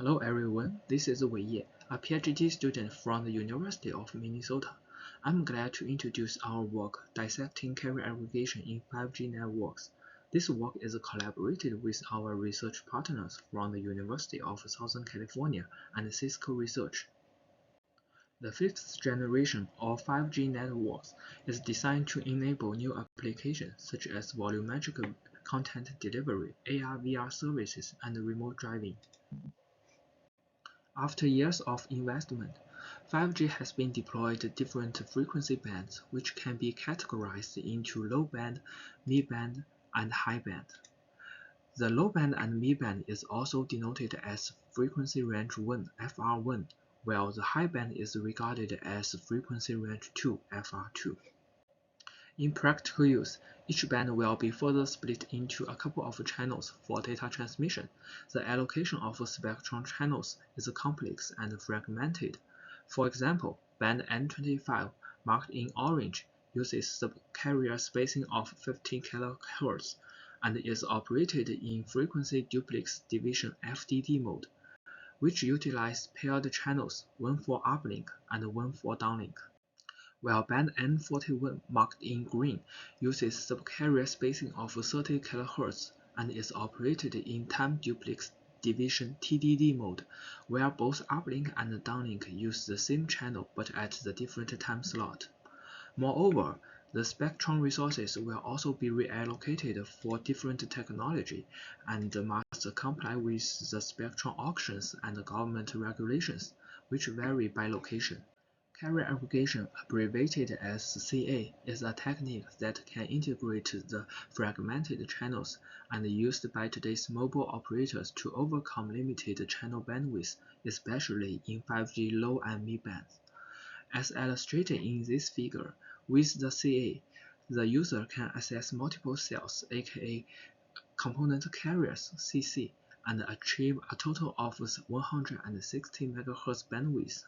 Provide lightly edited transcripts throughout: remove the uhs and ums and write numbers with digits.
Hello everyone, this is Wei Ye, a PhD student from the University of Minnesota. I'm glad to introduce our work, Dissecting Carrier Aggregation in 5G Networks. This work is collaborated with our research partners from the University of Southern California and Cisco Research. The fifth generation of 5G networks is designed to enable new applications such as volumetric content delivery, AR/VR services, and remote driving. After years of investment, 5G has been deployed at different frequency bands, which can be categorized into low band, mid band, and high band. The low band and mid band is also denoted as frequency range 1 (FR1), while the high band is regarded as frequency range 2 (FR2). In practical use, each band will be further split into a couple of channels for data transmission. The allocation of spectrum channels is complex and fragmented. For example, band N25, marked in orange, uses subcarrier spacing of 15 kHz and is operated in frequency duplex division (FDD) mode, which utilizes paired channels, one for uplink and one for downlink. While band N41, marked in green, uses subcarrier spacing of 30 kHz and is operated in time duplex division (TDD) mode, where both uplink and downlink use the same channel but at the different time slot. Moreover, the spectrum resources will also be reallocated for different technology and must comply with the spectrum auctions and government regulations, which vary by location. Carrier aggregation, abbreviated as CA, is a technique that can integrate the fragmented channels and used by today's mobile operators to overcome limited channel bandwidth, especially in 5G low and mid bands. As illustrated in this figure, with the CA, the user can access multiple cells, aka component carriers (CC), and achieve a total of 160 MHz bandwidth.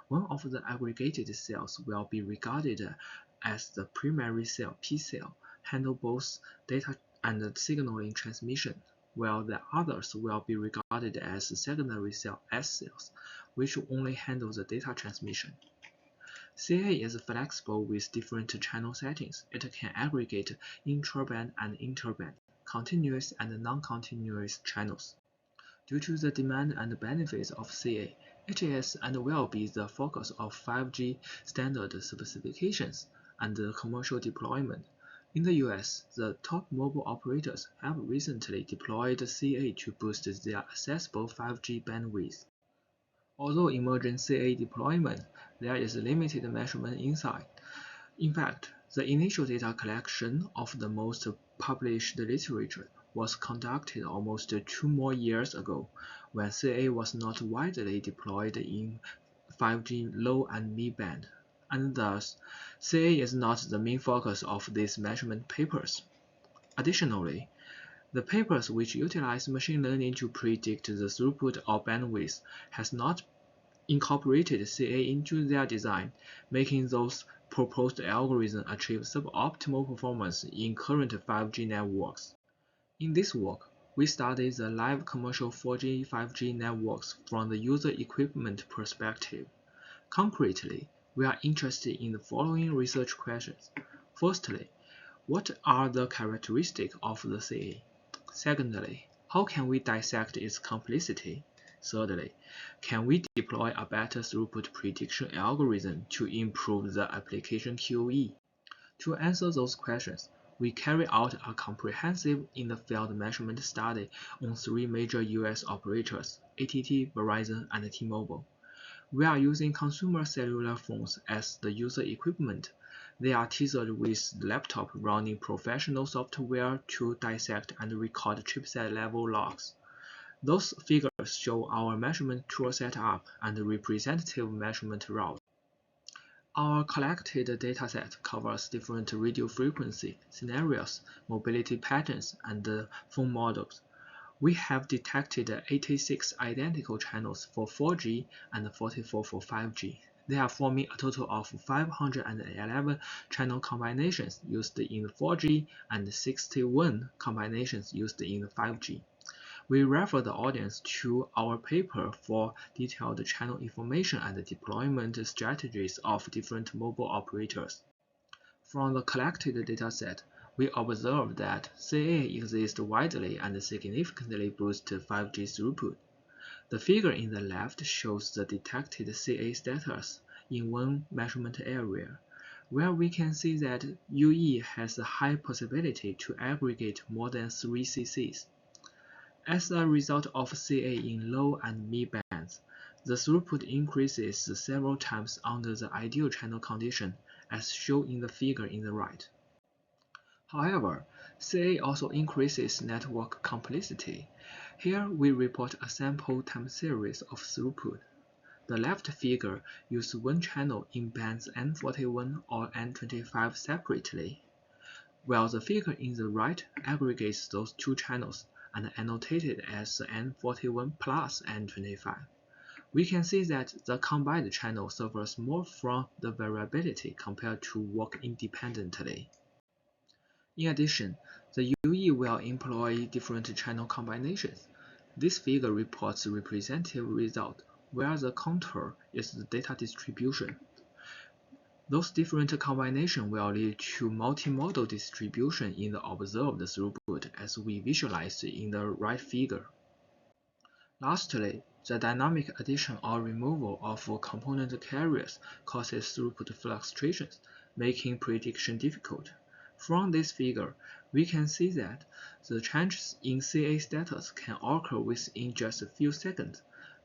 One of the aggregated cells will be regarded as the primary cell (P cell), handle both data and signaling transmission, while the others will be regarded as secondary cell (S cells), which only handle the data transmission. CA is flexible with different channel settings. It can aggregate intraband and interband, continuous and non-continuous channels. Due to the demand and benefits of CA, it is and will be the focus of 5G standard specifications and commercial deployment. In the US, the top mobile operators have recently deployed CA to boost their accessible 5G bandwidth. Although emerging CA deployment, there is limited measurement insight. In fact, the initial data collection of the most published literature was conducted almost 2 more years ago, when CA was not widely deployed in 5G low and mid band, and thus CA is not the main focus of these measurement papers. Additionally, the papers which utilize machine learning to predict the throughput or bandwidth has not incorporated CA into their design, making those proposed algorithms achieve suboptimal performance in current 5G networks. In this work, we study the live commercial 4G 5G networks from the user equipment perspective. Concretely, we are interested in the following research questions. Firstly, what are the characteristics of the CA? Secondly, how can we dissect its complexity? Thirdly, can we deploy a better throughput prediction algorithm to improve the application QoE? To answer those questions, we carry out a comprehensive in-the-field measurement study on 3 major US operators, AT&T, Verizon, and T-Mobile. We are using consumer cellular phones as the user equipment. They are tethered with the laptop running professional software to dissect and record chipset-level logs. Those figures show our measurement tool setup and representative measurement routes. Our collected dataset covers different radio frequency scenarios, mobility patterns, and phone models. We have detected 86 identical channels for 4G and 44 for 5G. They are forming a total of 511 channel combinations used in 4G and 61 combinations used in 5G. We refer the audience to our paper for detailed channel information and deployment strategies of different mobile operators. From the collected dataset, we observe that CA exists widely and significantly boosts 5G throughput. The figure in the left shows the detected CA status in one measurement area, where we can see that UE has a high possibility to aggregate more than 3 cc's. As a result of CA in low and mid bands, the throughput increases several times under the ideal channel condition, as shown in the figure in the right. However, CA also increases network complexity. Here we report a sample time series of throughput. The left figure uses one channel in bands N41 or N25 separately, while the figure in the right aggregates those two channels and annotated as N41 plus N25. We can see that the combined channel suffers more from the variability compared to work independently. In addition, the UE will employ different channel combinations. This figure reports a representative result, where the contour is the data distribution. Those different combinations will lead to multimodal distribution in the observed throughput, as we visualize in the right figure. Lastly, the dynamic addition or removal of component carriers causes throughput fluctuations, making prediction difficult. From this figure, we can see that the changes in CA status can occur within just a few seconds,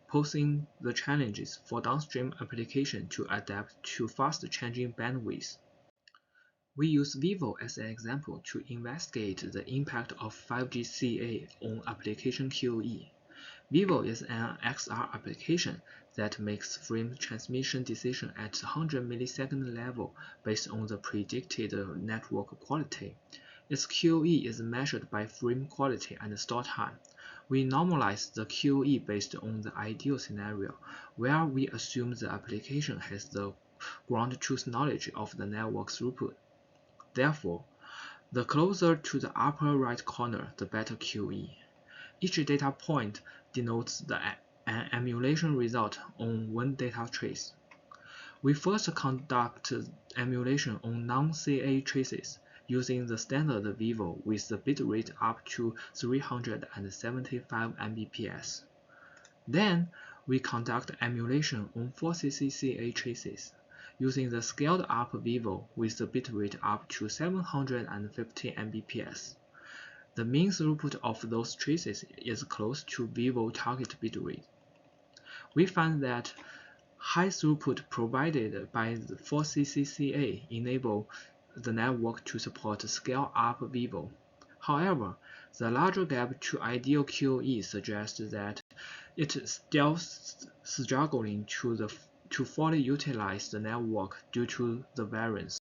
posing the challenges for downstream application to adapt to fast-changing bandwidth. We use Vivo as an example to investigate the impact of 5G CA on application QoE. Vivo is an XR application that makes frame transmission decisions at 100 millisecond level based on the predicted network quality. Its QoE is measured by frame quality and stall time. We normalize the QoE based on the ideal scenario, where we assume the application has the ground truth knowledge of the network throughput. Therefore, the closer to the upper right corner, the better QoE. Each data point denotes an emulation result on one data trace. We first conduct emulation on non-CA traces using the standard Vivo with the bitrate up to 375 Mbps. Then, we conduct emulation on 4cc CA traces using the scaled-up Vivo with the bitrate up to 750 Mbps. The mean throughput of those traces is close to Vivo target bitrate. We find that high throughput provided by the 4cc CA enable the network to support scale-up Vivo. However, the larger gap to ideal QoE suggests that it is still struggling to fully utilize the network due to the variance.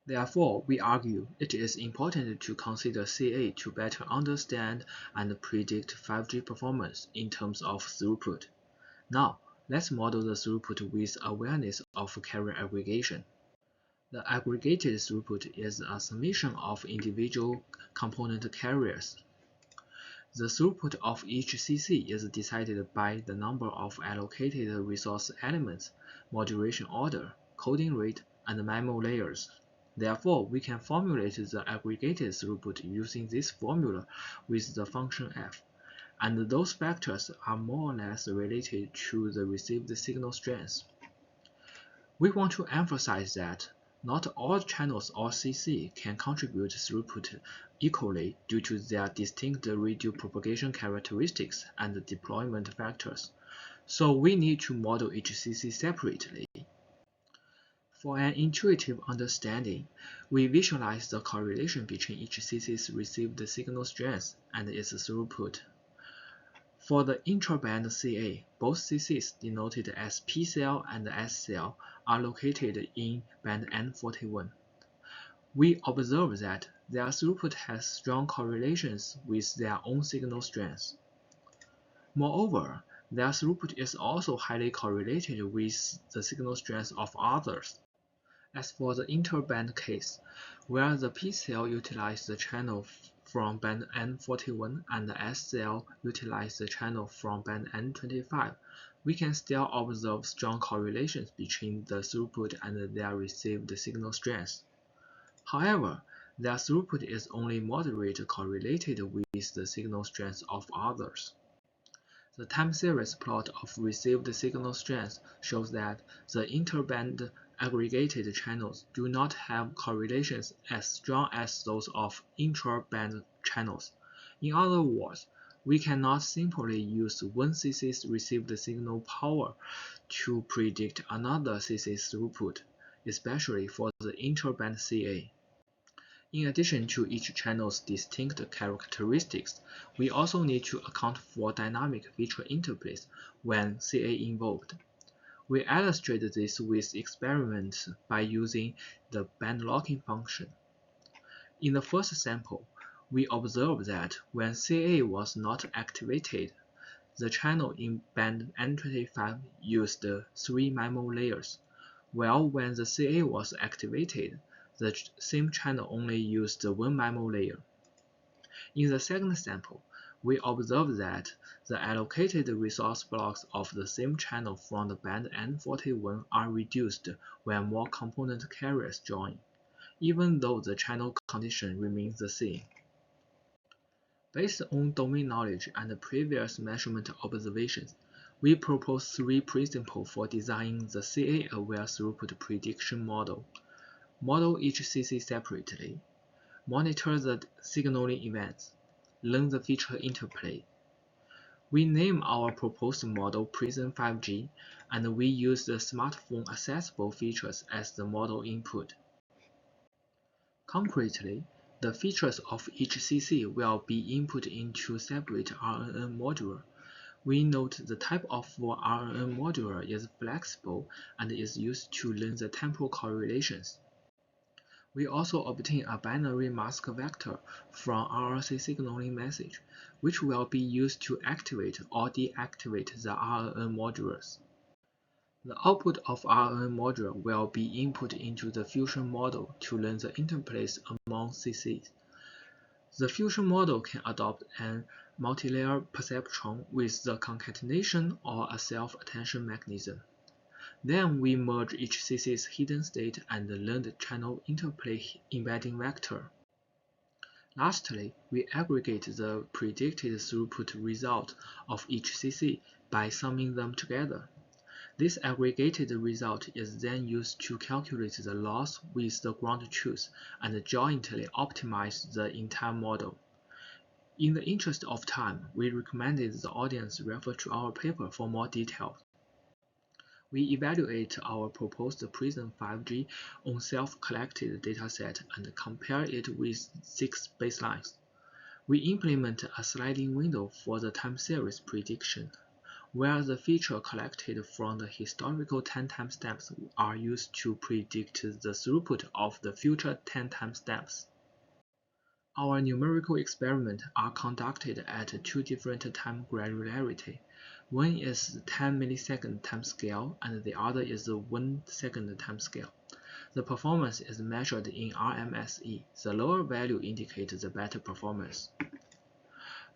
Therefore, we argue it is important to consider CA to better understand and predict 5G performance in terms of throughput. Now, let's model the throughput with awareness of carrier aggregation. The aggregated throughput is a summation of individual component carriers. The throughput of each CC is decided by the number of allocated resource elements, modulation order, coding rate, and MIMO layers. Therefore, we can formulate the aggregated throughput using this formula with the function f, and those factors are more or less related to the received signal strength. We want to emphasize that not all channels or CC can contribute throughput equally due to their distinct radio propagation characteristics and deployment factors, so we need to model each CC separately. For an intuitive understanding, we visualize the correlation between each CC's received signal strength and its throughput. For the intraband CA, both CCs denoted as P cell and S cell are located in band N41. We observe that their throughput has strong correlations with their own signal strength. Moreover, their throughput is also highly correlated with the signal strength of others. As for the interband case, where the P cell utilizes the channel from band N41 and SCL utilize the channel from band N25, we can still observe strong correlations between the throughput and their received signal strength. However, their throughput is only moderately correlated with the signal strength of others. The time series plot of received signal strength shows that the interband aggregated channels do not have correlations as strong as those of intra-band channels. In other words, we cannot simply use one CC's received signal power to predict another CC's throughput, especially for the interband CA. In addition to each channel's distinct characteristics, we also need to account for dynamic feature interplays when CA involved. We illustrate this with experiments by using the band locking function. In the first sample, we observed that when CA was not activated, the channel in band N25 used 3 MIMO layers, while when the CA was activated, the same channel only used 1 MIMO layer. In the second sample, we observed that the allocated resource blocks of the same channel from the band N41 are reduced when more component carriers join, even though the channel condition remains the same. Based on domain knowledge and previous measurement observations, we propose 3 principles for designing the CA-aware throughput prediction model. Model each CC separately, monitor the signaling events, learn the feature interplay. We name our proposed model Prism 5G, and we use the smartphone accessible features as the model input. Concretely, the features of each CC will be input into separate RNN module. We note the type of RNN module is flexible and is used to learn the temporal correlations. We also obtain a binary mask vector from RRC signaling message, which will be used to activate or deactivate the RNN modules. The output of RNN module will be input into the fusion model to learn the interplays among CCs. The fusion model can adopt an multilayer perceptron with the concatenation or a self-attention mechanism. Then we merge each CC's hidden state and learn the channel interplay embedding vector. Lastly, we aggregate the predicted throughput result of each CC by summing them together. This aggregated result is then used to calculate the loss with the ground truth and jointly optimize the entire model. In the interest of time, we recommended the audience refer to our paper for more details. We evaluate our proposed Prism 5G on self-collected dataset and compare it with 6 baselines. We implement a sliding window for the time series prediction, where the feature collected from the historical 10 timestamps are used to predict the throughput of the future 10 timestamps. Our numerical experiments are conducted at 2 different time granularity. One is 10 millisecond timescale and the other is 1 second timescale. The performance is measured in RMSE. The lower value indicates the better performance.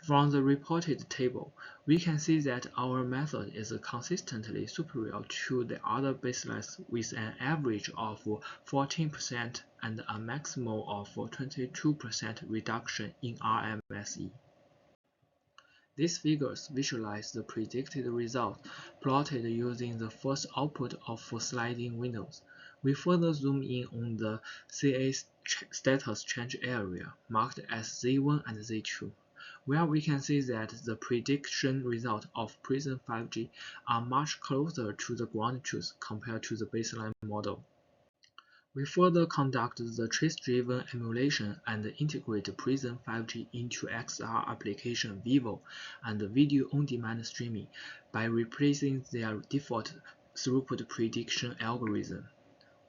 From the reported table, we can see that our method is consistently superior to the other baselines with an average of 14% and a maximum of 22% reduction in RMSE. These figures visualize the predicted result plotted using the first output of sliding windows. We further zoom in on the CA status change area, marked as Z1 and Z2, where we can see that the prediction results of Prism 5G are much closer to the ground truth compared to the baseline model. We further conduct the trace-driven emulation and integrate Prism 5G into XR application Vivo and video on-demand streaming by replacing their default throughput prediction algorithm.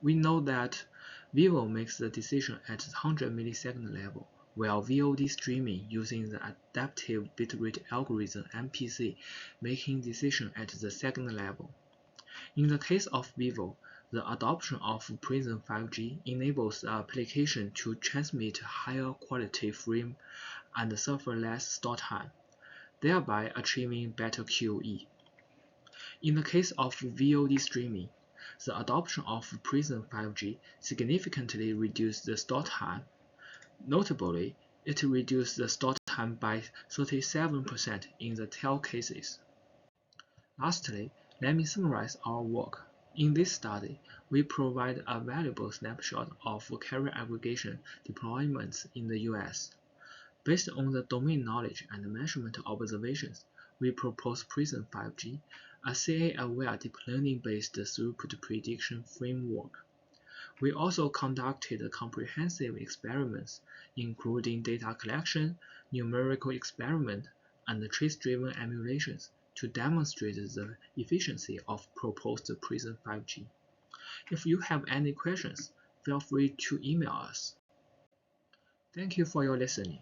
We know that Vivo makes the decision at the 100 millisecond level, while VOD streaming using the adaptive bitrate algorithm MPC making decision at the second level. In the case of Vivo, the adoption of Prism 5G enables the application to transmit higher quality frame and suffer less stall time, thereby achieving better QoE. In the case of VOD streaming, the adoption of Prism 5G significantly reduced the stall time. Notably, it reduced the stall time by 37% in the tail cases. Lastly, let me summarize our work. In this study, we provide a valuable snapshot of carrier aggregation deployments in the US. Based on the domain knowledge and measurement observations, we propose Prism 5G, a CA-aware deep learning-based throughput prediction framework. We also conducted comprehensive experiments, including data collection, numerical experiment, and trace-driven emulations to demonstrate the efficiency of proposed Prism 5G. If you have any questions, feel free to email us. Thank you for your listening.